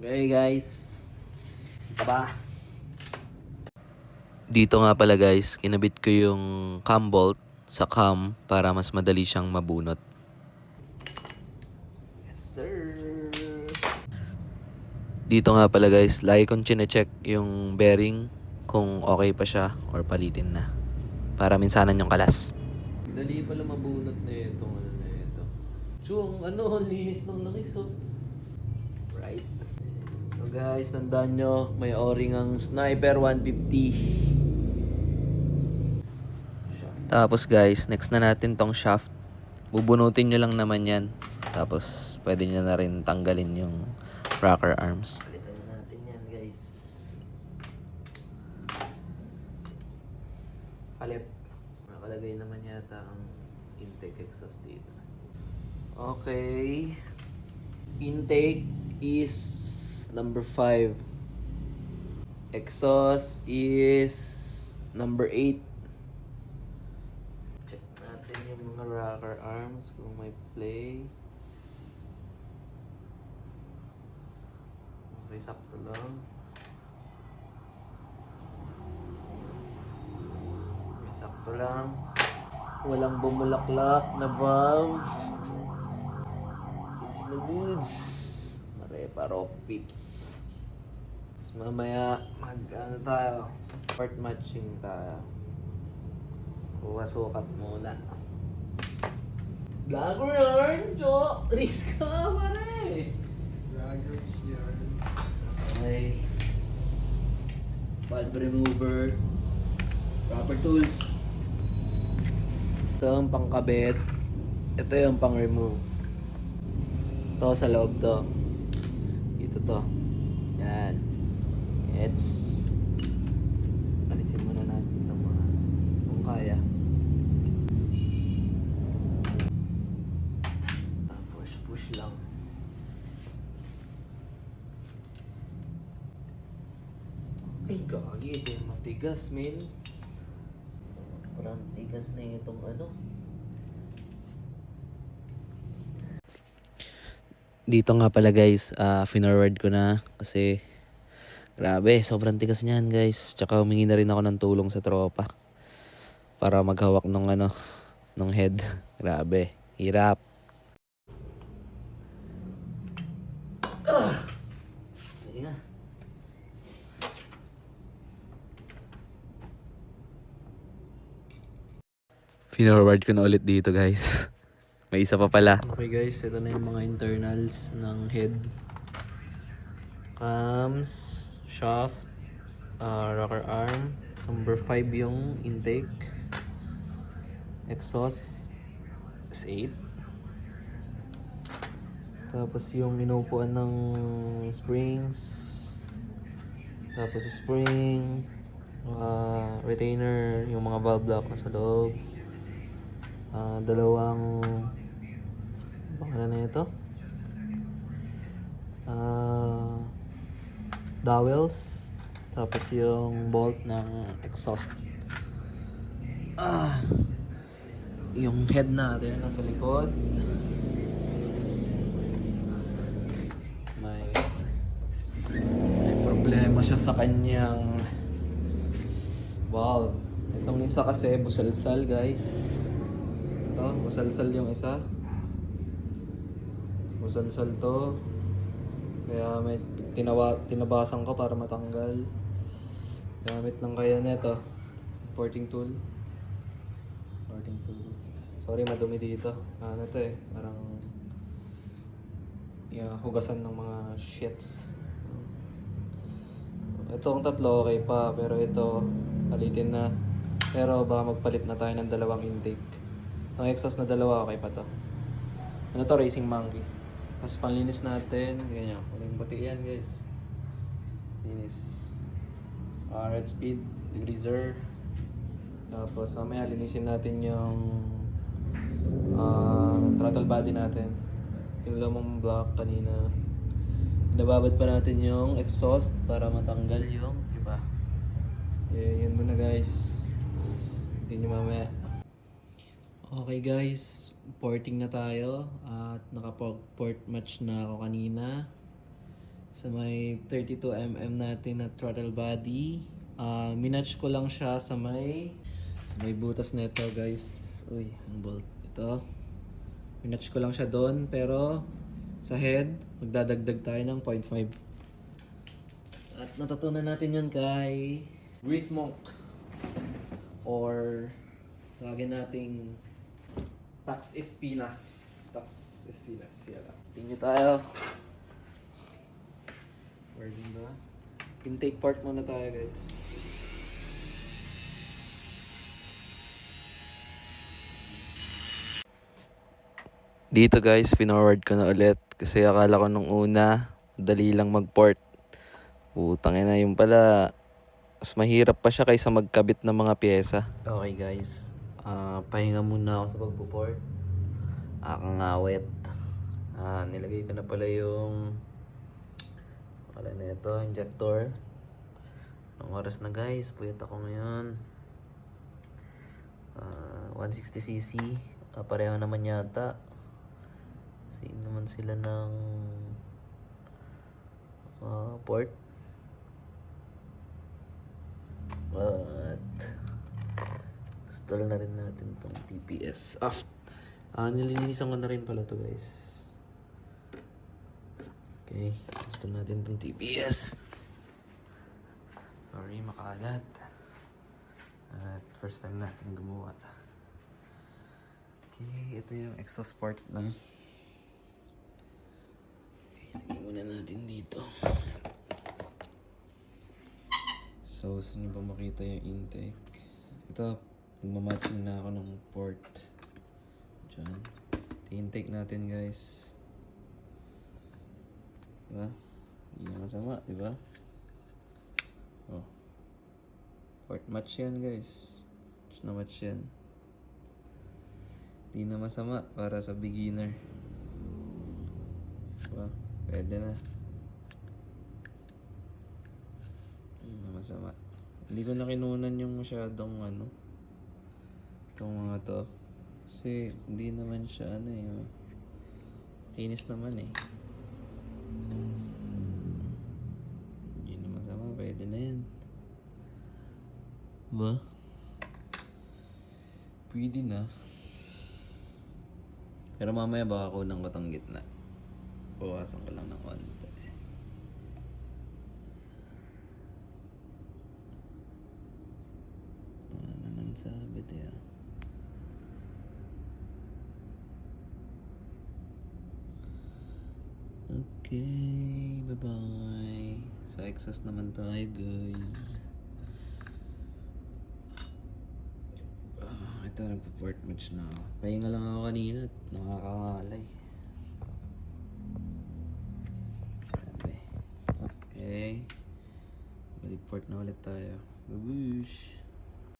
Okay guys, aba. Dito nga pala guys, kinabit ko yung cam bolt sa cam para mas madali siyang mabunot. Yes sir. Dito nga pala guys, lagi kong chine-check yung bearing kung okay pa siya or palitin na. Para minsanan yung kalas. Dali pala mabunot na ito. Ano na ito? Chong, lihis ng langis oh. Right. So guys, tandaan nyo, may o-ring ang Sniper 150. Tapos guys, next na natin tong shaft. Bubunutin nyo lang naman yan. Tapos pwede nyo na rin tanggalin yung rocker arms. Palitan natin yan guys. Palit. Nakalagay naman yata ang intake exhaust dito. Okay. Intake is number 5. Exhaust is number 8. Check natin yung mga rocker arms kung may play. Okay, sakto lang. Okay, sakto lang. Walang bumulaklak na valve. Goods na goods. Mare-paro pips. Tapos mamaya tayo. Part matching tayo. Sukat muna. Gago yarn, Jo! Risk ka, pare! Raggers yan. Okay. Valve remover. Rubber tools. Ito yung pangkabit. Ito yung pang-remove. Ito sa loob to. Ito to. Yan. It's... alisin muna natin itong mga... kung kaya. Tapos push lang. Ay, gagi. Ito yung matigas, men. Parang tigas na itong ano. Dito nga pala guys, finorward ko na kasi grabe, sobrang tigas niyan guys. Tsaka humingi na rin ako ng tulong sa tropa para maghawak nung head. Grabe, hirap. Sige nga. Finorward ko na ulit dito guys. May isa pa pala. Okay guys, ito na yung mga internals ng head. Cams, shaft, rocker arm. Number 5 yung intake. Exhaust is 8. Tapos yung inupuan ng springs. Tapos spring. Retainer, yung mga valve block na sa loob. Dalawang pangalan na ito. Dowels. Tapos yung bolt ng exhaust. Yung head natin nasa likod. May problema siya sa kanyang valve. Itong isa kasi busalsal guys. So, busalsal yung isa. Busalsal to. Kaya may tinabasan ko para matanggal. Gamit lang kayo nito. Porting tool. Porting tool. Sorry, madumi dito. Ano to eh. Parang hugasan ng mga shits. Itong tatlo okay pa. Pero ito, palitin na. Pero baka magpalit na tayo ng dalawang intake. Ang exhaust na dalawa, okay pa to. Ano to? Racing Monkey. Tapos panlinis natin. Ganyan. Walang puti yan guys. Linis. Red speed. Degreaser. Tapos mamaya linisin natin yung throttle body natin. Yung lamang block kanina. Nababad pa natin yung exhaust para matanggal yung iba. Yun muna guys. Hindi nyo mamaya. Okay guys, porting na tayo at nakapag-port match na ako kanina. sa may 32mm natin na throttle body. Minatch ko lang siya sa may butas nito guys. Uy, ang bolt ito. Minatch ko lang siya doon, pero sa head, magdadagdag tayo ng 0.5. At natutunan natin yun kay Grease Monk. Or tawagin nating Tax Espinas. Tax Espinas. Yan. Tingin tayo. Where din ba? Intake part muna tayo guys. Dito guys, pinorward ko na ulit. Kasi akala ko nung una, dali lang mag-port. Putang ina, yung pala, mas mahirap pa siya kaysa magkabit ng mga pyesa. Okay guys. Pahinga muna ako sa pagpo-port. Akang ngawet. Nilagay ko na pala yung wala na ito, injector. Anong oras na guys? Puyat ako ngayon. 160cc. Pareho naman yata. Same naman sila ng port. But install na rin natin tong TPS. Nililinisan ko na rin pala to guys. Okay, install natin tong TPS. Sorry, makalat. At first time natin gumawa. Okay, ito yung exhaust port lang. Ilagay muna natin dito. So, gusto nyo ba makita yung intake? Ito, nagmamatching na ako ng port. Diyan. Ito yung intake natin guys. Diba? Hindi na masama, diba? Oh. Port match yan guys. Match na match yan. Hindi na masama para sa beginner. Diba? Pwede na. Hindi na masama. Hindi ko na kinunan yung masyadong itong mga to. Kasi hindi naman siya kinis naman eh. Hindi na masama. Pwede na yan. Ba? Pwede na. Pero mamaya baka kunan ko tong gitna. Bawasan ko lang ng konti. Naman sabit eh. Okay, bye-bye. Sa exhaust naman tayo guys. Ito, nagpo-port match na ako. Pahinga lang ako kanina at nakakangalay. Sabi. Okay. Balik port na ulit tayo. Babush!